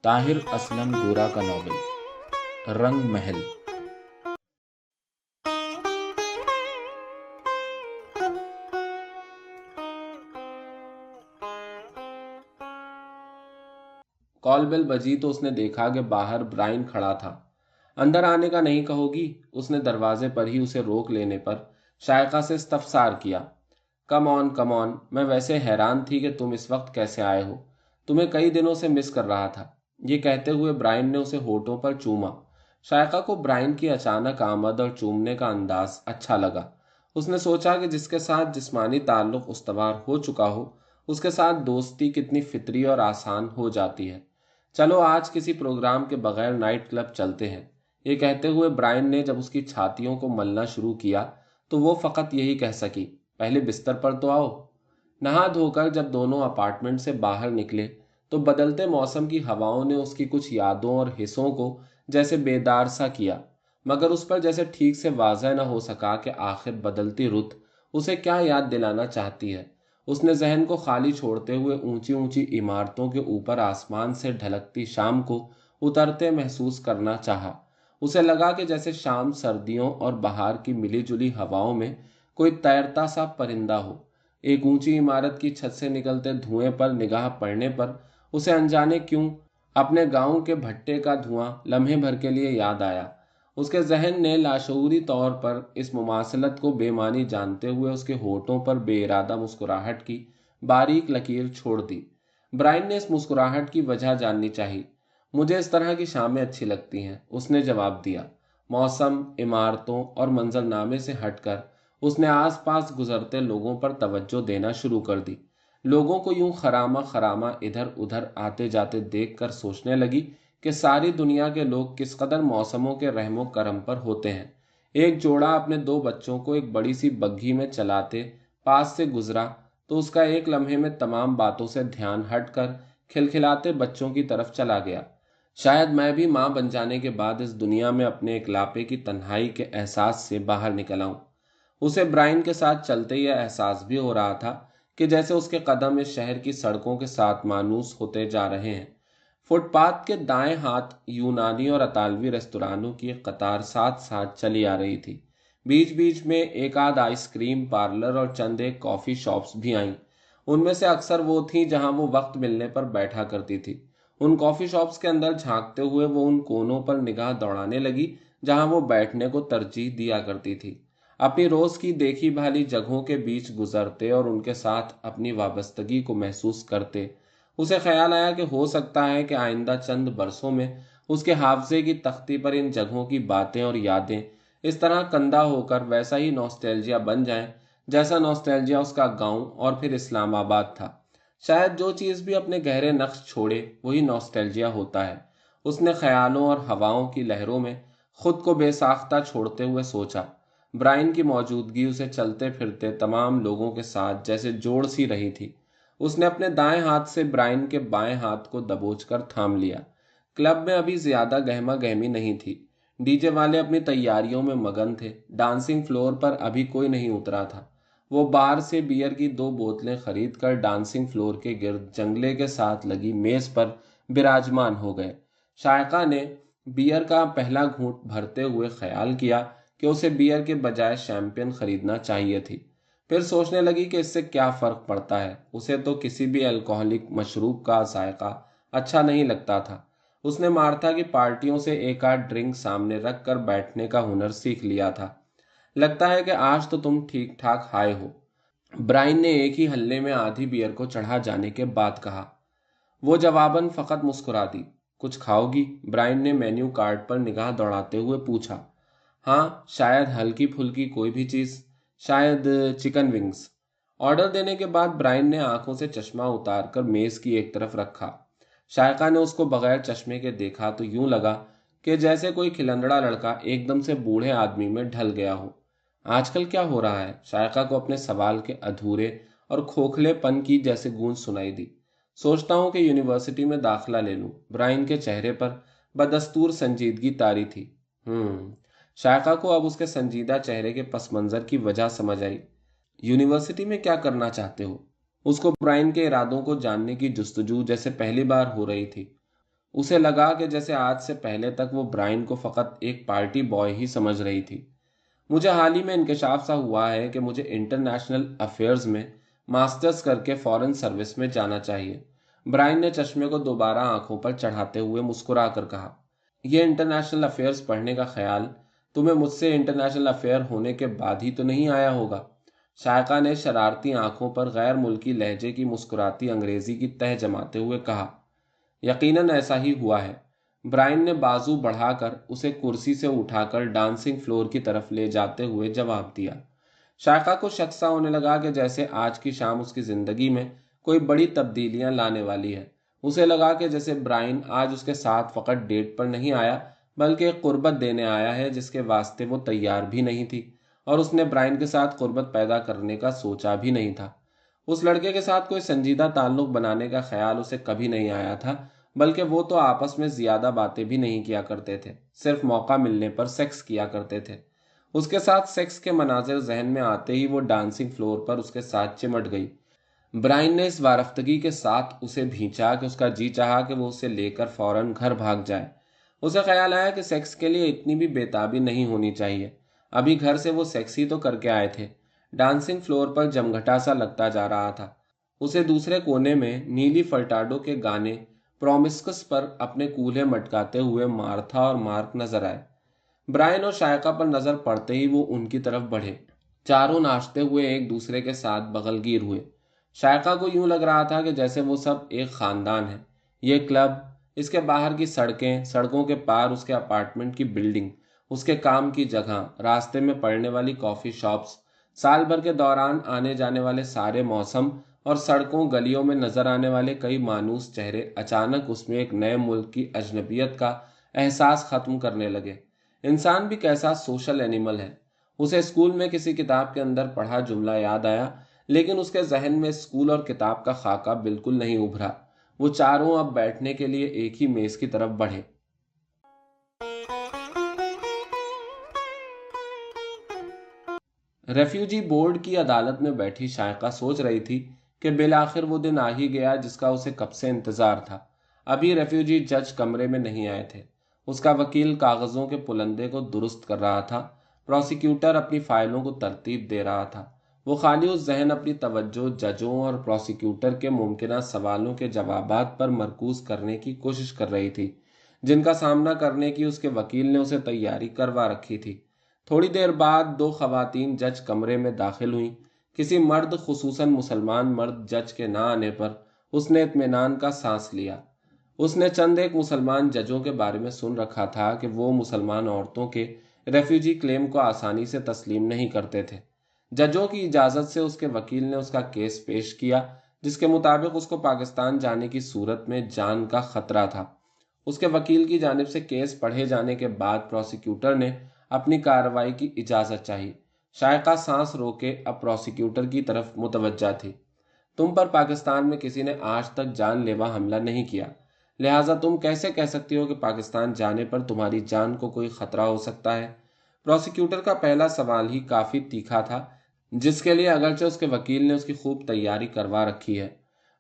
طاہر اسلم گورا کا ناول رنگ محل۔ کال بیل بجی تو اس نے دیکھا کہ باہر برائن کھڑا تھا۔ اندر آنے کا نہیں کہو گی؟ اس نے دروازے پر ہی اسے روک لینے پر شائقہ سے استفسار کیا۔ کم آن، میں ویسے حیران تھی کہ تم اس وقت کیسے آئے ہو، تمہیں کئی دنوں سے مس کر رہا تھا۔ یہ کہتے ہوئے برائن نے اسے ہونٹوں پر چوما۔ شائقہ کو برائن کی اچانک آمد اور چومنے کا انداز اچھا لگا۔ اس نے سوچا کہ جس کے ساتھ جسمانی تعلق استوار ہو چکا ہو، اس کے ساتھ دوستی کتنی فطری اور آسان ہو جاتی ہے۔ چلو آج کسی پروگرام کے بغیر نائٹ کلب چلتے ہیں۔ یہ کہتے ہوئے برائن نے جب اس کی چھاتیوں کو ملنا شروع کیا تو وہ فقط یہی کہہ سکی، پہلے بستر پر تو آؤ۔ نہا دھو کر جب دونوں اپارٹمنٹ سے باہر نکلے تو بدلتے موسم کی ہواؤں نے اس کی کچھ یادوں اور حصوں کو جیسے بیدار سا کیا، مگر اس پر جیسے ٹھیک سے واضح نہ ہو سکا کہ آخر بدلتی رت اسے کیا یاد دلانا چاہتی ہے۔ اس نے ذہن کو خالی چھوڑتے ہوئے اونچی اونچی عمارتوں کے اوپر آسمان سے ڈھلکتی شام کو اترتے محسوس کرنا چاہا۔ اسے لگا کہ جیسے شام سردیوں اور بہار کی ملی جلی ہواؤں میں کوئی تیرتا سا پرندہ ہو۔ ایک اونچی عمارت کی چھت سے نکلتے دھوئیں پر نگاہ پڑنے پر اسے انجانے کیوں اپنے گاؤں کے بھٹے کا دھواں لمحے بھر کے لیے یاد آیا۔ اس کے ذہن نے لاشعوری طور پر اس مماثلت کو بے معنی جانتے ہوئے اس کے ہونٹوں پر بے ارادہ مسکراہٹ کی باریک لکیر چھوڑ دی۔ برائن نے اس مسکراہٹ کی وجہ جاننی چاہی۔ مجھے اس طرح کی شامیں اچھی لگتی ہیں، اس نے جواب دیا۔ موسم، عمارتوں اور منظرنامے سے ہٹ کر اس نے آس پاس گزرتے لوگوں پر توجہ دینا شروع کر دی۔ لوگوں کو یوں خرامہ خرامہ ادھر ادھر آتے جاتے دیکھ کر سوچنے لگی کہ ساری دنیا کے لوگ کس قدر موسموں کے رحم و کرم پر ہوتے ہیں۔ ایک جوڑا اپنے 2 بچوں کو ایک بڑی سی بگھی میں چلاتے پاس سے گزرا تو اس کا ایک لمحے میں تمام باتوں سے دھیان ہٹ کر کھلکھلاتے بچوں کی طرف چلا گیا۔ شاید میں بھی ماں بن جانے کے بعد اس دنیا میں اپنے اکلاپے کی تنہائی کے احساس سے باہر نکل آؤں۔ اسے برائن کے ساتھ چلتے یہ احساس بھی ہو رہا تھا کہ جیسے اس کے قدم اس شہر کی سڑکوں کے ساتھ مانوس ہوتے جا رہے ہیں۔ فٹ پاتھ کے دائیں ہاتھ یونانی اور اطالوی ریستورانوں کی ایک قطار ساتھ ساتھ چلی آ رہی تھی۔ بیچ بیچ میں ایک آدھ آئس کریم پارلر اور چند ایک کافی شاپس بھی آئیں۔ ان میں سے اکثر وہ تھیں جہاں وہ وقت ملنے پر بیٹھا کرتی تھی۔ ان کافی شاپس کے اندر جھانکتے ہوئے وہ ان کونوں پر نگاہ دوڑانے لگی جہاں وہ بیٹھنے کو ترجیح دیا کرتی تھی۔ اپنی روز کی دیکھی بھالی جگہوں کے بیچ گزرتے اور ان کے ساتھ اپنی وابستگی کو محسوس کرتے اسے خیال آیا کہ ہو سکتا ہے کہ آئندہ چند برسوں میں اس کے حافظے کی تختی پر ان جگہوں کی باتیں اور یادیں اس طرح کندہ ہو کر ویسا ہی نوسٹیلجیا بن جائیں جیسا نوسٹیلجیا اس کا گاؤں اور پھر اسلام آباد تھا۔ شاید جو چیز بھی اپنے گہرے نقش چھوڑے وہی نوسٹیلجیا ہوتا ہے۔ اس نے خیالوں اور ہواؤں کی لہروں میں خود کو بے ساختہ چھوڑتے ہوئے سوچا۔ برائن کی موجودگی اسے چلتے پھرتے تمام لوگوں کے ساتھ جیسے جوڑ سی رہی تھی۔ اس نے اپنے دائیں ہاتھ سے برائن کے بائیں ہاتھ کو دبوچ کر تھام لیا۔ کلب میں ابھی زیادہ گہما گہمی نہیں تھی۔ ڈی جے والے اپنی تیاریوں میں مگن تھے۔ ڈانسنگ فلور پر ابھی کوئی نہیں اترا تھا۔ وہ بار سے بیئر کی 2 بوتلیں خرید کر ڈانسنگ فلور کے گرد جنگلے کے ساتھ لگی میز پر براجمان ہو گئے۔ شائقہ نے بیئر کا پہلا گھونٹ بھرتے ہوئے خیال کیا کہ اسے بیئر کے بجائے شیمپین خریدنا چاہیے تھی۔ پھر سوچنے لگی کہ اس سے کیا فرق پڑتا ہے، اسے تو کسی بھی الکوہلک مشروب کا ذائقہ اچھا نہیں لگتا تھا۔ اس نے مارتھا کی پارٹیوں سے ایک آدھ ڈرنک سامنے رکھ کر بیٹھنے کا ہنر سیکھ لیا تھا۔ لگتا ہے کہ آج تو تم ٹھیک ٹھاک ہائے ہو، برائن نے ایک ہی ہلے میں آدھی بیئر کو چڑھا جانے کے بعد کہا۔ وہ جواباً فقط مسکرا دی۔ کچھ کھاؤ گی؟ برائن نے مینیو کارڈ پر نگاہ دوڑاتے ہوئے پوچھا۔ ہاں، شاید ہلکی پھلکی کوئی بھی چیز، شاید چکن ونگز۔ آرڈر دینے کے بعد برائن نے آنکھوں سے چشمہ اتار کر میز کی ایک طرف رکھا۔ شائقہ نے اس کو بغیر چشمے کے دیکھا تو یوں لگا کہ جیسے کوئی کھلندڑا لڑکا ایک دم سے بوڑھے آدمی میں ڈھل گیا ہو۔ آج کل کیا ہو رہا ہے؟ شائقہ کو اپنے سوال کے ادھورے اور کھوکھلے پن کی جیسے گونج سنائی دی۔ سوچتا ہوں کہ یونیورسٹی میں داخلہ لے لوں۔ برائن کے چہرے پر بدستور سنجیدگی طاری تھی۔ شائقہ کو اب اس کے سنجیدہ چہرے کے پس منظر کی وجہ سمجھ آئی۔ یونیورسٹی میں کیا کرنا چاہتے ہو؟ اس کو برائن کے ارادوں کو جاننے کی جستجو جیسے پہلی بار ہو رہی تھی۔ اسے لگا کہ جیسے آج سے پہلے تک وہ برائن کو فقط ایک پارٹی بوائے ہی سمجھ رہی تھی۔ مجھے حال ہی میں انکشاف سا ہوا ہے کہ مجھے انٹرنیشنل افیئرز میں ماسٹرز کر کے فورن سروس میں جانا چاہیے۔ برائن نے چشمے کو دوبارہ آنکھوں پر چڑھاتے ہوئے مسکرا کر کہا، یہ انٹرنیشنل افیئرز پڑھنے کا خیال تمہیں مجھ سے انٹرنیشنل افیئر ہونے کے بعد ہی تو نہیں آیا ہوگا؟ شائقہ نے شرارتی آنکھوں پر غیر ملکی لہجے کی مسکراتی انگریزی کی تہ جماتے ہوئے کہا، یقیناً ایسا ہی ہوا ہے۔ برائن نے بازو بڑھا کر اسے کرسی سے اٹھا کر ڈانسنگ فلور کی طرف لے جاتے ہوئے جواب دیا۔ شائقہ کو شک سا ہونے لگا کہ جیسے آج کی شام اس کی زندگی میں کوئی بڑی تبدیلیاں لانے والی ہے۔ اسے لگا کہ جیسے برائن آج اس کے ساتھ فقط ڈیٹ پر نہیں آیا بلکہ ایک قربت دینے آیا ہے جس کے واسطے وہ تیار بھی نہیں تھی، اور اس نے برائن کے ساتھ قربت پیدا کرنے کا سوچا بھی نہیں تھا۔ اس لڑکے کے ساتھ کوئی سنجیدہ تعلق بنانے کا خیال اسے کبھی نہیں آیا تھا، بلکہ وہ تو آپس میں زیادہ باتیں بھی نہیں کیا کرتے تھے، صرف موقع ملنے پر سیکس کیا کرتے تھے۔ اس کے ساتھ سیکس کے مناظر ذہن میں آتے ہی وہ ڈانسنگ فلور پر اس کے ساتھ چمٹ گئی۔ برائن نے اس وارفتگی کے ساتھ اسے بھینچا کہ اس کا جی چاہا کہ وہ اسے لے کر فوراً گھر بھاگ جائے۔ اسے خیال آیا کہ سیکس کے لیے اتنی بھی بےتابی نہیں ہونی چاہیے، ابھی گھر سے وہ سیکس ہی تو کر کے آئے تھے۔ ڈانسنگ فلور پر جمگھٹا سا لگتا جا رہا تھا۔ اسے دوسرے کونے میں نیلی فرٹاڈو کے گانے پرومسکس پر اپنے کولہے مٹکاتے ہوئے مارتھا اور مارک نظر آئے۔ برائن اور شائقہ پر نظر پڑتے ہی وہ ان کی طرف بڑھے۔ چاروں ناچتے ہوئے ایک دوسرے کے ساتھ بغل گیر ہوئے۔ شائقہ کو یوں لگ رہا تھا کہ جیسے وہ سب ایک خاندان ہے۔ یہ کلب، اس کے باہر کی سڑکیں، سڑکوں کے پار اس کے اپارٹمنٹ کی بلڈنگ، اس کے کام کی جگہ، راستے میں پڑنے والی کافی شاپس، سال بھر کے دوران آنے جانے والے سارے موسم اور سڑکوں گلیوں میں نظر آنے والے کئی مانوس چہرے اچانک اس میں ایک نئے ملک کی اجنبیت کا احساس ختم کرنے لگے۔ انسان بھی کیسا سوشل اینیمل ہے۔ اسے اسکول میں کسی کتاب کے اندر پڑھا جملہ یاد آیا، لیکن اس کے ذہن میں اسکول اور کتاب کا خاکہ بالکل نہیں ابھرا۔ وہ چاروں اب بیٹھنے کے لیے ایک ہی میز کی طرف بڑھے۔ ریفیوجی بورڈ کی عدالت میں بیٹھی شائقہ سوچ رہی تھی کہ بالآخر وہ دن آ ہی گیا جس کا اسے کب سے انتظار تھا۔ ابھی ریفیوجی جج کمرے میں نہیں آئے تھے۔ اس کا وکیل کاغذوں کے پلندے کو درست کر رہا تھا، پروسیکیوٹر اپنی فائلوں کو ترتیب دے رہا تھا۔ وہ خالی اس ذہن اپنی توجہ ججوں اور پروسیکیوٹر کے ممکنہ سوالوں کے جوابات پر مرکوز کرنے کی کوشش کر رہی تھی، جن کا سامنا کرنے کی اس کے وکیل نے اسے تیاری کروا رکھی تھی۔ تھوڑی دیر بعد دو خواتین جج کمرے میں داخل ہوئیں۔ کسی مرد، خصوصاً مسلمان مرد جج کے نہ آنے پر اس نے اطمینان کا سانس لیا۔ اس نے چند ایک مسلمان ججوں کے بارے میں سن رکھا تھا کہ وہ مسلمان عورتوں کے ریفیوجی کلیم کو آسانی سے تسلیم نہیں کرتے تھے۔ ججوں کی اجازت سے اس کے وکیل نے اس کا کیس پیش کیا، جس کے مطابق اس کو پاکستان جانے کی صورت میں جان کا خطرہ تھا۔ اس کے وکیل کی جانب سے کیس پڑھے جانے کے بعد پروسیکیوٹر نے اپنی کارروائی کی اجازت چاہی۔ شائقہ سانس روکے اب پروسیکیوٹر کی طرف متوجہ تھی۔ تم پر پاکستان میں کسی نے آج تک جان لیوا حملہ نہیں کیا، لہٰذا تم کیسے کہہ سکتی ہو کہ پاکستان جانے پر تمہاری جان کو کوئی خطرہ ہو سکتا ہے؟ پروسیکیوٹر کا پہلا سوال ہی کافی تیکھا تھا، جس کے لیے اگرچہ اس کے وکیل نے اس کی خوب تیاری کروا رکھی ہے۔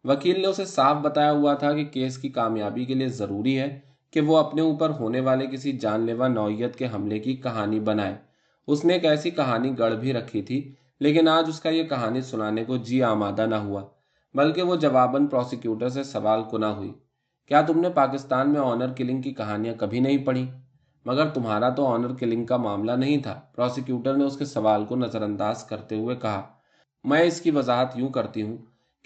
وکیل نے اسے صاف بتایا ہوا تھا کہ کیس کی کامیابی کے لیے ضروری ہے کہ وہ اپنے اوپر ہونے والے کسی جان لیوا نوعیت کے حملے کی کہانی بنائے۔ اس نے ایک ایسی کہانی گڑھ بھی رکھی تھی، لیکن آج اس کا یہ کہانی سنانے کو جی آمادہ نہ ہوا، بلکہ وہ جواباً پروسیکیوٹر سے سوال کنا ہوئی، کیا تم نے پاکستان میں آنر کلنگ کی کہانیاں کبھی نہیں پڑھی؟ مگر تمہارا تو آنر کلنگ کا معاملہ نہیں تھا۔ پروسیکیوٹر نے اس کے سوال کو نظر انداز کرتے ہوئے کہا، میں اس کی وضاحت یوں کرتی ہوں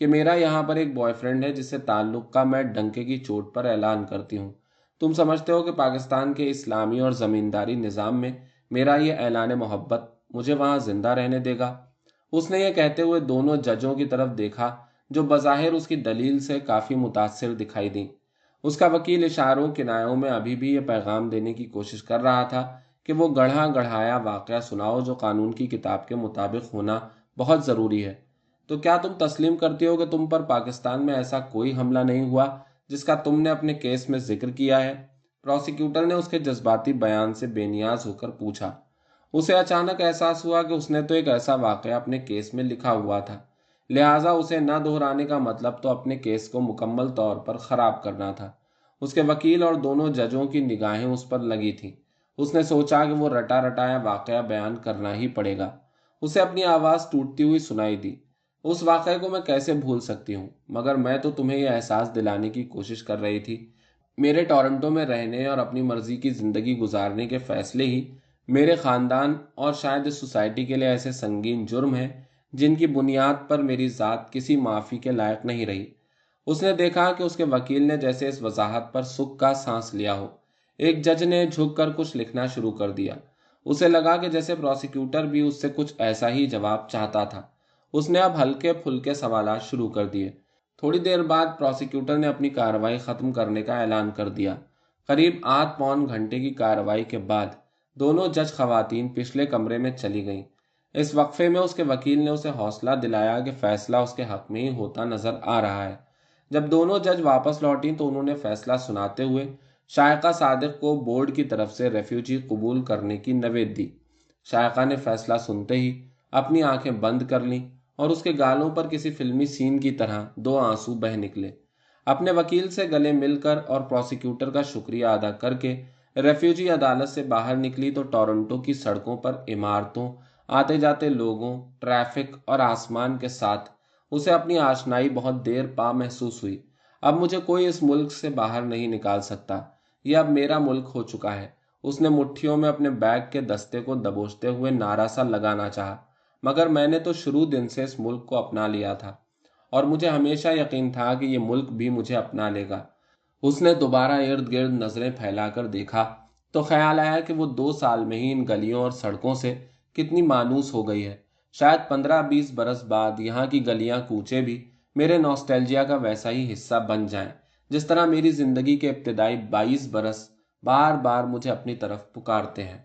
کہ میرا یہاں پر ایک بوائے فرینڈ ہے جس سے تعلق کا میں ڈنکے کی چوٹ پر اعلان کرتی ہوں۔ تم سمجھتے ہو کہ پاکستان کے اسلامی اور زمینداری نظام میں میرا یہ اعلان محبت مجھے وہاں زندہ رہنے دے گا؟ اس نے یہ کہتے ہوئے دونوں ججوں کی طرف دیکھا جو بظاہر اس کی دلیل سے کافی متاثر دکھائی دیں۔ اس کا وکیل اشاروں کنایوں میں ابھی بھی یہ پیغام دینے کی کوشش کر رہا تھا کہ وہ گڑھا گڑھایا واقعہ سناؤ جو قانون کی کتاب کے مطابق ہونا بہت ضروری ہے۔ تو کیا تم تسلیم کرتی ہو کہ تم پر پاکستان میں ایسا کوئی حملہ نہیں ہوا جس کا تم نے اپنے کیس میں ذکر کیا ہے؟ پروسیکیوٹر نے اس کے جذباتی بیان سے بے نیاز ہو کر پوچھا۔ اسے اچانک احساس ہوا کہ اس نے تو ایک ایسا واقعہ اپنے کیس میں لکھا ہوا تھا، لہٰذا اسے نہ دہرانے کا مطلب تو اپنے کیس کو مکمل طور پر خراب کرنا تھا۔ اس کے وکیل اور دونوں ججوں کی نگاہیں اس پر لگی تھیں۔ اس نے سوچا کہ وہ رٹا رٹایا واقعہ بیان کرنا ہی پڑے گا۔ اسے اپنی آواز ٹوٹتی ہوئی سنائی دی۔ اس واقعے کو میں کیسے بھول سکتی ہوں، مگر میں تو تمہیں یہ احساس دلانے کی کوشش کر رہی تھی۔ میرے ٹورنٹو میں رہنے اور اپنی مرضی کی زندگی گزارنے کے فیصلے ہی میرے خاندان اور شاید اس سوسائٹی کے لیے ایسے سنگین جرم ہیں جن کی بنیاد پر میری ذات کسی معافی کے لائق نہیں رہی۔ اس نے دیکھا کہ اس کے وکیل نے جیسے اس وضاحت پر سکھ کا سانس لیا ہو۔ ایک جج نے جھک کر کچھ لکھنا شروع کر دیا۔ اسے لگا کہ جیسے پروسیکیوٹر بھی اس سے کچھ ایسا ہی جواب چاہتا تھا۔ اس نے اب ہلکے پھلکے سوالات شروع کر دیے۔ تھوڑی دیر بعد پروسیکیوٹر نے اپنی کارروائی ختم کرنے کا اعلان کر دیا۔ قریب آدھ پون گھنٹے کی کارروائی کے بعد دونوں جج خواتین پچھلے کمرے میں چلی گئیں۔ اس وقفے میں اس کے وکیل نے اسے حوصلہ دلایا کہ فیصلہ اس کے حق میں ہی ہوتا نظر آ رہا ہے۔ جب دونوں جج واپس لوٹیں تو انہوں نے فیصلہ سناتے ہوئے شائقہ صادق کو بورڈ کی طرف سے ریفیوجی قبول کرنے کی نوید دی۔ شائقہ نے فیصلہ سنتے ہی اپنی آنکھیں بند کر لیں اور اس کے گالوں پر کسی فلمی سین کی طرح دو آنسو بہہ نکلے۔ اپنے وکیل سے گلے مل کر اور پروسیکیوٹر کا شکریہ ادا کر کے ریفیوجی عدالت سے باہر نکلی تو ٹورنٹو کی سڑکوں پر عمارتوں، آتے جاتے لوگوں، ٹریفک اور آسمان کے ساتھ اسے اپنی آشنائی بہت دیر پا محسوس ہوئی۔ اب مجھے کوئی اس ملک سے باہر نہیں نکال سکتا، یہ اب میرا ملک ہو چکا ہے۔ اس نے مٹھیوں میں اپنے بیگ کے دستے کو دبوچتے ہوئے نعرہ سا لگانا چاہا، مگر میں نے تو شروع دن سے اس ملک کو اپنا لیا تھا اور مجھے ہمیشہ یقین تھا کہ یہ ملک بھی مجھے اپنا لے گا۔ اس نے دوبارہ ارد گرد نظریں پھیلا کر دیکھا تو خیال آیا کہ وہ 2 سال میں ہی ان گلیوں اور سڑکوں سے کتنی مانوس ہو گئی ہے۔ شاید 15-20 برس بعد یہاں کی گلیاں کوچے بھی میرے نوسٹیلجیا کا ویسا ہی حصہ بن جائیں، جس طرح میری زندگی کے ابتدائی 22 برس بار بار مجھے اپنی طرف پکارتے ہیں۔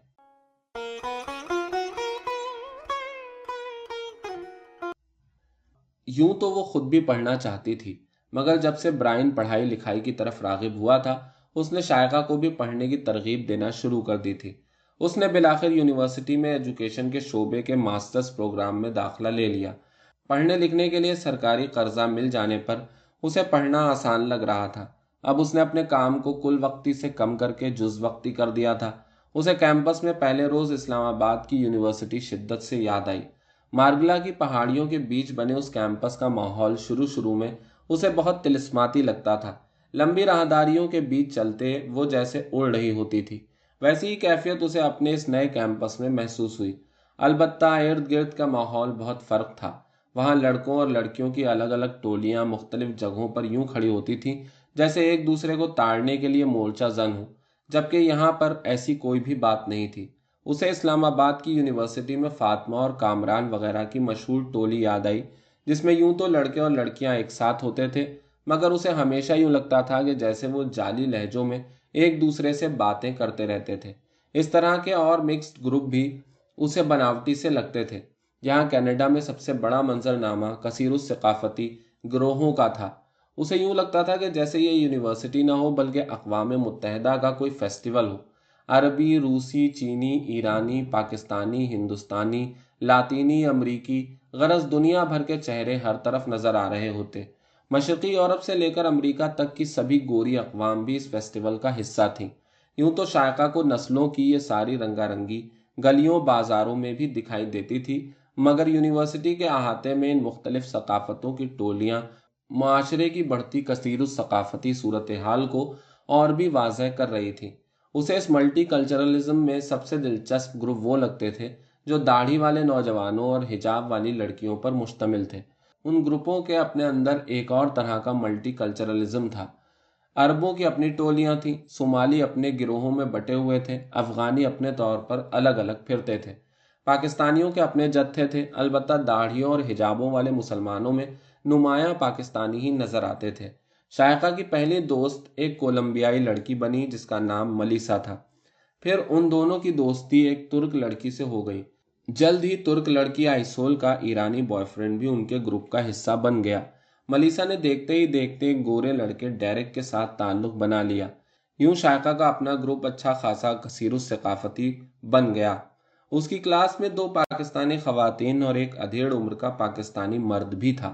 یوں تو وہ خود بھی پڑھنا چاہتی تھی، مگر جب سے برائن پڑھائی لکھائی کی طرف راغب ہوا تھا، اس نے شائقہ کو بھی پڑھنے کی ترغیب دینا شروع کر دی تھی۔ اس نے بالآخر یونیورسٹی میں ایجوکیشن کے شعبے کے ماسٹرز پروگرام میں داخلہ لے لیا۔ پڑھنے لکھنے کے لیے سرکاری قرضہ مل جانے پر اسے پڑھنا آسان لگ رہا تھا۔ اب اس نے اپنے کام کو کل وقتی سے کم کر کے جز وقتی کر دیا تھا۔ اسے کیمپس میں پہلے روز اسلام آباد کی یونیورسٹی شدت سے یاد آئی۔ مارگلا کی پہاڑیوں کے بیچ بنے اس کیمپس کا ماحول شروع میں اسے بہت طلسماتی لگتا تھا۔ لمبی راہداریوں کے بیچ چلتے وہ جیسے اڑ رہی ہوتی تھی، ویسی ہی کیفیت اسے اپنے اس نئے کیمپس میں محسوس ہوئی۔ البتہ ارد گرد کا ماحول بہت فرق تھا۔ وہاں لڑکوں اور لڑکیوں کی الگ الگ ٹولیاں مختلف جگہوں پر یوں کھڑی ہوتی تھیں جیسے ایک دوسرے کو تاڑنے کے لیے مورچہ زن ہو، جبکہ یہاں پر ایسی کوئی بھی بات نہیں تھی۔ اسے اسلام آباد کی یونیورسٹی میں فاطمہ اور کامران وغیرہ کی مشہور ٹولی یاد آئی، جس میں یوں تو لڑکے اور لڑکیاں ایک ساتھ ہوتے تھے، مگر اسے ہمیشہ یوں لگتا تھا کہ جیسے وہ جعلی لہجوں میں ایک دوسرے سے باتیں کرتے رہتے تھے۔ اس طرح کے اور مکسڈ گروپ بھی اسے بناوٹی سے لگتے تھے۔ یہاں کینیڈا میں سب سے بڑا منظرنامہ کثیر الثقافتی گروہوں کا تھا۔ اسے یوں لگتا تھا کہ جیسے یہ یونیورسٹی نہ ہو بلکہ اقوام متحدہ کا کوئی فیسٹیول ہو۔ عربی، روسی، چینی، ایرانی، پاکستانی، ہندوستانی، لاطینی، امریکی، غرض دنیا بھر کے چہرے ہر طرف نظر آ رہے ہوتے۔ مشرقی یورپ سے لے کر امریکہ تک کی سبھی گوری اقوام بھی اس فیسٹیول کا حصہ تھیں۔ یوں تو شائقہ کو نسلوں کی یہ ساری رنگا رنگی گلیوں بازاروں میں بھی دکھائی دیتی تھی، مگر یونیورسٹی کے احاطے میں ان مختلف ثقافتوں کی ٹولیاں معاشرے کی بڑھتی کثیر الثقافتی صورتحال کو اور بھی واضح کر رہی تھی۔ اسے اس ملٹی کلچرلزم میں سب سے دلچسپ گروپ وہ لگتے تھے جو داڑھی والے نوجوانوں اور حجاب والی لڑکیوں پر مشتمل تھے۔ ان گروپوں کے اپنے اندر ایک اور طرح کا ملٹی کلچرلزم تھا۔ عربوں کی اپنی ٹولیاں تھیں، صومالی اپنے گروہوں میں بٹے ہوئے تھے، افغانی اپنے طور پر الگ الگ پھرتے تھے، پاکستانیوں کے اپنے جتھے تھے۔ البتہ داڑھیوں اور حجابوں والے مسلمانوں میں نمایاں پاکستانی ہی نظر آتے تھے۔ شائقہ کی پہلی دوست ایک کولمبیائی لڑکی بنی جس کا نام ملیسا تھا۔ پھر ان دونوں کی دوستی ایک ترک لڑکی سے ہو گئی۔ جلد ہی ترک لڑکی آئسول کا ایرانی بوائے فرینڈ بھی ان کے گروپ کا حصہ بن گیا۔ ملیسا نے دیکھتے ہی دیکھتے ایک گورے لڑکے ڈیرک کے ساتھ تعلق بنا لیا۔ یوں شائقہ کا اپنا گروپ اچھا خاصا کثیر الثقافتی بن گیا۔ اس کی کلاس میں 2 پاکستانی خواتین اور ایک ادھیڑ عمر کا پاکستانی مرد بھی تھا۔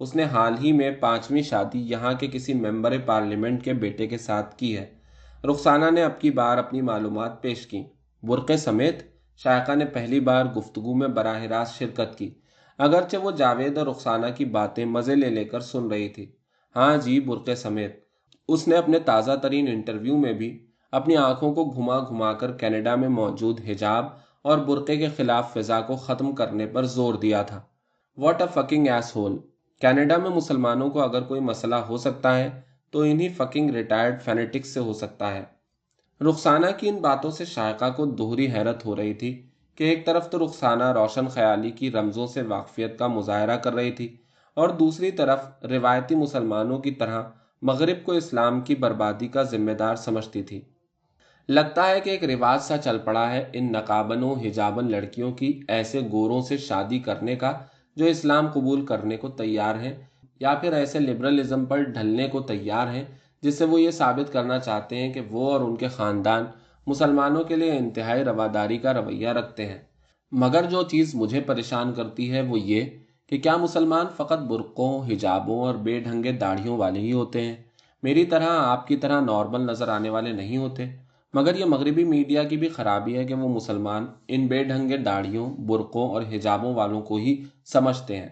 اس نے حال ہی میں 5ویں شادی یہاں کے کسی ممبر پارلیمنٹ کے بیٹے کے ساتھ کی ہے۔ رخسانہ نے اب کی بار اپنی معلومات پیش کی۔ برقعے سمیت؟ شائقہ نے پہلی بار گفتگو میں براہ راست شرکت کی، اگرچہ وہ جاوید اور رخسانہ کی باتیں مزے لے لے کر سن رہی تھی۔ ہاں جی، برقعے سمیت۔ اس نے اپنے تازہ ترین انٹرویو میں بھی اپنی آنکھوں کو گھما گھما کر کینیڈا میں موجود حجاب اور برقعے کے خلاف فضا کو ختم کرنے پر زور دیا تھا۔ What a fucking S whole! Canada میں مسلمانوں کو اگر کوئی مسئلہ ہو سکتا ہے تو انہی فکنگ ریٹائرڈ فینیٹکس سے ہو سکتا ہے۔ رخسانہ کی ان باتوں سے شائقہ کو دوہری حیرت ہو رہی تھی کہ ایک طرف تو رخسانہ روشن خیالی کی رمزوں سے واقفیت کا مظاہرہ کر رہی تھی اور دوسری طرف روایتی مسلمانوں کی طرح مغرب کو اسلام کی بربادی کا ذمہ دار سمجھتی تھی۔ لگتا ہے کہ ایک رواج سا چل پڑا ہے ان نقابن و حجابن لڑکیوں کی ایسے گوروں سے شادی کرنے کا جو اسلام قبول کرنے کو تیار ہیں، یا پھر ایسے لبرلزم پر ڈھلنے کو تیار ہیں جس سے وہ یہ ثابت کرنا چاہتے ہیں کہ وہ اور ان کے خاندان مسلمانوں کے لیے انتہائی رواداری کا رویہ رکھتے ہیں۔ مگر جو چیز مجھے پریشان کرتی ہے وہ یہ کہ کیا مسلمان فقط برقعوں، حجابوں اور بے ڈھنگے داڑھیوں والے ہی ہوتے ہیں؟ میری طرح، آپ کی طرح نارمل نظر آنے والے نہیں ہوتے؟ مگر یہ مغربی میڈیا کی بھی خرابی ہے کہ وہ مسلمان ان بے ڈھنگے داڑھیوں، برقعوں اور حجابوں والوں کو ہی سمجھتے ہیں۔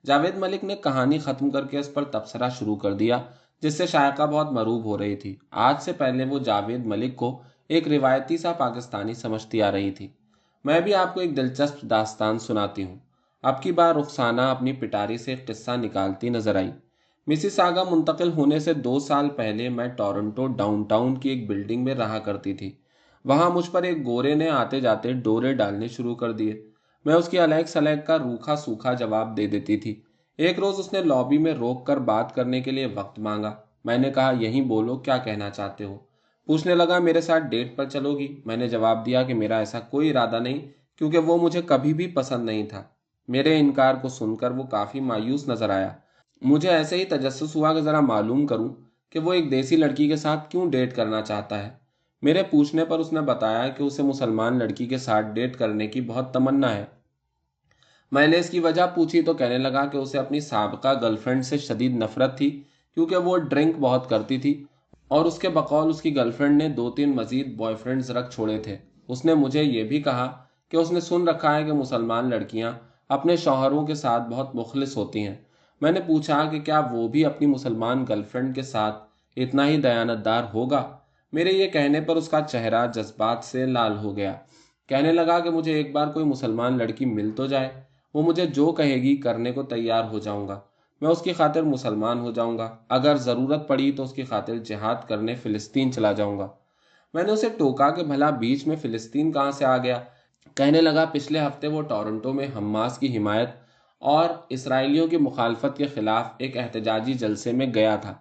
جاوید ملک نے کہانی ختم کر کے اس پر تبصرہ شروع کر دیا، جس سے شائقہ بہت مروب ہو رہی تھی۔ آج سے پہلے وہ جاوید ملک کو ایک روایتی سا پاکستانی سمجھتی آ رہی تھی۔ میں بھی آپ کو ایک دلچسپ داستان سناتی ہوں۔ اب کی بار رخسانہ اپنی پٹاری سے ایک قصہ نکالتی نظر آئی۔ مسز آگا منتقل ہونے سے 2 سال پہلے میں ٹورنٹو ڈاؤن ٹاؤن کی ایک بلڈنگ میں رہا کرتی تھی۔ وہاں مجھ پر ایک گورے نے آتے جاتے ڈورے ڈالنے شروع کر دیے۔ میں اس کی الیگ سلیگ کا روکھا سوکھا جواب دے دیتی تھی۔ ایک روز اس نے لابی میں روک کر بات کرنے کے لیے وقت مانگا۔ میں نے کہا، یہیں بولو، کیا کہنا چاہتے ہو؟ پوچھنے لگا، میرے ساتھ ڈیٹ پر چلو گی؟ میں نے جواب دیا کہ میرا ایسا کوئی ارادہ نہیں، کیونکہ وہ مجھے کبھی بھی پسند نہیں تھا۔ میرے انکار کو سن کر وہ کافی مایوس نظر آیا۔ مجھے ایسے ہی تجسس ہوا کہ ذرا معلوم کروں کہ وہ ایک دیسی لڑکی کے ساتھ کیوں ڈیٹ کرنا چاہتا ہے۔ میرے پوچھنے پر اس نے بتایا کہ اسے مسلمان لڑکی کے ساتھ ڈیٹ کرنے کی بہت تمنا ہے۔ میں نے اس کی وجہ پوچھی تو کہنے لگا کہ اسے اپنی سابقہ گرل فرینڈ سے شدید نفرت تھی، کیونکہ وہ ڈرنک بہت کرتی تھی اور اس کے بقول اس کی گرل فرینڈ نے 2-3 مزید بوائے فرینڈز رکھ چھوڑے تھے۔ اس نے مجھے یہ بھی کہا کہ اس نے سن رکھا ہے کہ مسلمان لڑکیاں اپنے شوہروں کے ساتھ بہت مخلص ہوتی ہیں۔ میں نے پوچھا کہ کیا وہ بھی اپنی مسلمان گرل فرینڈ کے ساتھ اتنا ہی دیانتدار ہوگا؟ میرے یہ کہنے پر اس کا چہرہ جذبات سے لال ہو گیا۔ کہنے لگا کہ مجھے ایک بار کوئی مسلمان لڑکی مل تو جائے، وہ مجھے جو کہے گی کرنے کو تیار ہو جاؤں گا۔ میں اس کی خاطر مسلمان ہو جاؤں گا، اگر ضرورت پڑی تو اس کی خاطر جہاد کرنے فلسطین چلا جاؤں گا۔ میں نے اسے ٹوکا کہ بھلا بیچ میں فلسطین کہاں سے آ گیا؟ کہنے لگا، پچھلے ہفتے وہ ٹورنٹو میں حماس کی حمایت اور اسرائیلیوں کی مخالفت کے خلاف ایک احتجاجی جلسے میں گیا تھا۔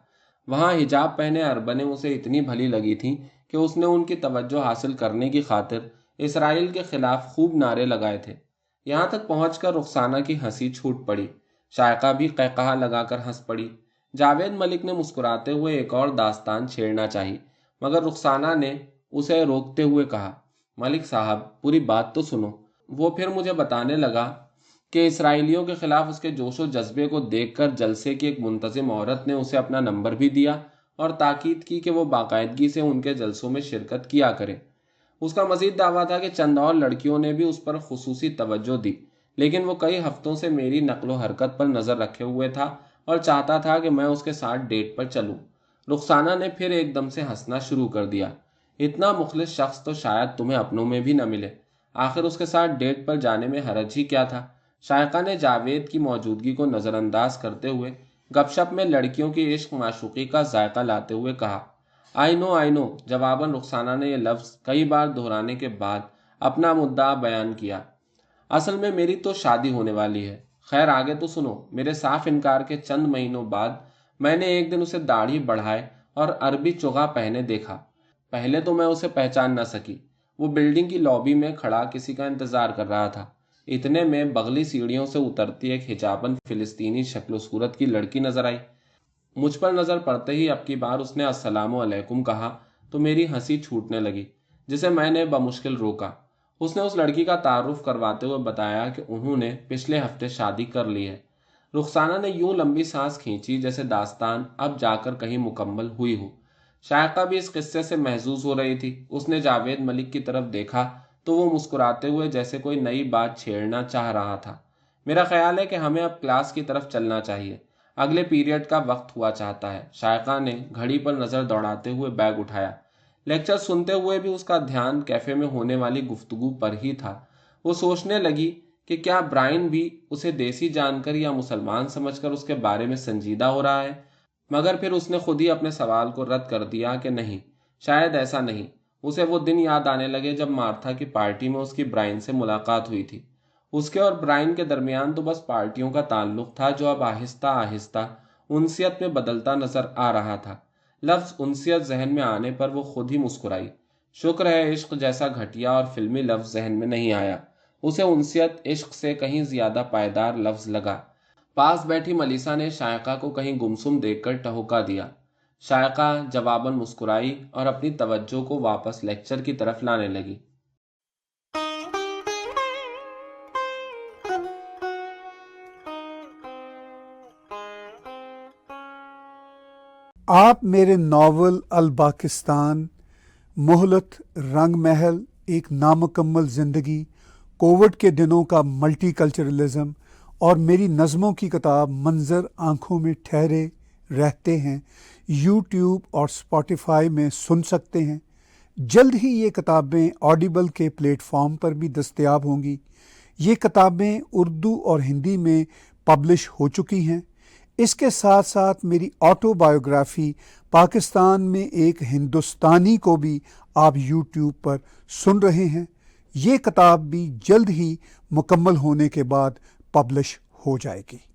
وہاں حجاب پہنے اربنیں اسے اتنی بھلی لگی تھیں کہ اس نے ان کی توجہ حاصل کرنے کی خاطر اسرائیل کے خلاف خوب نعرے لگائے تھے۔ یہاں تک پہنچ کر رخسانہ کی ہنسی چھوٹ پڑی۔ شائقہ بھی قہقہا لگا کر ہنس پڑی۔ جاوید ملک نے مسکراتے ہوئے ایک اور داستان چھیڑنا چاہی، مگر رخسانہ نے اسے روکتے ہوئے کہا، ملک صاحب، پوری بات تو سنو۔ وہ پھر مجھے بتانے لگا کہ اسرائیلیوں کے خلاف اس کے جوش و جذبے کو دیکھ کر جلسے کی ایک منتظم عورت نے اسے اپنا نمبر بھی دیا اور تاکید کی کہ وہ باقاعدگی سے ان کے جلسوں میں شرکت کیا کرے۔ اس کا مزید دعویٰ تھا کہ چند اور لڑکیوں نے بھی اس پر خصوصی توجہ دی، لیکن وہ کئی ہفتوں سے میری نقل و حرکت پر نظر رکھے ہوئے تھا اور چاہتا تھا کہ میں اس کے ساتھ ڈیٹ پر چلوں۔ رخسانہ نے پھر ایک دم سے ہنسنا شروع کر دیا۔ اتنا مخلص شخص تو شاید تمہیں اپنوں میں بھی نہ ملے، آخر اس کے ساتھ ڈیٹ پر جانے میں حرج ہی کیا تھا؟ شائقہ نے جاوید کی موجودگی کو نظر انداز کرتے ہوئے گپ شپ میں لڑکیوں کی عشق معشوقی کا ذائقہ لاتے ہوئے کہا، آئی نو۔ جواباً رخسانہ نے یہ لفظ کئی بار دہرانے کے بعد اپنا مدعا بیان کیا، اصل میں میری تو شادی ہونے والی ہے۔ خیر آگے تو سنو۔ میرے صاف انکار کے چند مہینوں بعد میں نے ایک دن اسے داڑھی بڑھائے اور عربی چغا پہنے دیکھا۔ پہلے تو میں اسے پہچان نہ سکی۔ وہ بلڈنگ کی لابی میں کھڑا کسی کا انتظار کر رہا تھا۔ اتنے میں بغلی سیڑھیوں سے اترتی ایک حجابن فلسطینی شکل و صورت کی لڑکی نظر آئی۔ مجھ پر نظر پڑتے ہی اب کی بار اس نے السلام علیکم کہا تو میری ہنسی چھوٹنے لگی، جسے میں نے بمشکل روکا۔ اس نے اس لڑکی کا تعارف کرواتے ہوئے بتایا کہ انہوں نے پچھلے ہفتے شادی کر لی ہے۔ رخسانہ نے یوں لمبی سانس کھینچی جیسے داستان اب جا کر کہیں مکمل ہوئی ہو۔ شائقہ بھی اس قصے سے محظوظ ہو رہی تھی۔ اس نے جاوید ملک کی طرف دیکھا تو وہ مسکراتے ہوئے جیسے کوئی نئی بات چھیڑنا چاہ رہا تھا۔ میرا خیال ہے کہ ہمیں اب کلاس کی طرف چلنا چاہیے، اگلے پیریڈ کا وقت ہوا چاہتا ہے۔ شائقہ نے گھڑی پر نظر دوڑاتے ہوئے بیگ اٹھایا۔ لیکچر سنتے ہوئے بھی اس کا دھیان کیفے میں ہونے والی گفتگو پر ہی تھا۔ وہ سوچنے لگی کہ کیا برائن بھی اسے دیسی جان کر یا مسلمان سمجھ کر اس کے بارے میں سنجیدہ ہو رہا ہے؟ مگر پھر اس نے خود ہی اپنے سوال کو رد کر دیا کہ نہیں، شاید ایسا نہیں۔ اسے وہ دن یاد آنے لگے جب مارتھا کی پارٹی میں اس کی برائن سے ملاقات ہوئی تھی۔ اس کے اور برائن کے درمیان تو بس پارٹیوں کا تعلق تھا جو اب آہستہ آہستہ انسیت میں بدلتا نظر آ رہا تھا۔ لفظ انسیت ذہن میں آنے پر وہ خود ہی مسکرائی۔ شکر ہے عشق جیسا گھٹیا اور فلمی لفظ ذہن میں نہیں آیا۔ اسے انسیت عشق سے کہیں زیادہ پائیدار لفظ لگا۔ پاس بیٹھی ملیسا نے شائقہ کو کہیں گمسم دیکھ کر ٹہوکا دیا۔ شائقہ جواباً مسکرائی اور اپنی توجہ کو واپس لیکچر کی طرف لانے لگی۔ آپ میرے ناول الپاکستان، مہلت، رنگ محل، ایک نامکمل زندگی، کووڈ کے دنوں کا ملٹی کلچرلزم اور میری نظموں کی کتاب منظر آنکھوں میں ٹھہرے رہتے ہیں یوٹیوب اور اسپاٹیفائی میں سن سکتے ہیں۔ جلد ہی یہ کتابیں آڈیبل کے پلیٹ فارم پر بھی دستیاب ہوں گی۔ یہ کتابیں اردو اور ہندی میں پبلش ہو چکی ہیں۔ اس کے ساتھ ساتھ میری آٹو بایوگرافی پاکستان میں ایک ہندوستانی کو بھی آپ یوٹیوب پر سن رہے ہیں۔ یہ کتاب بھی جلد ہی مکمل ہونے کے بعد پبلش ہو جائے گی۔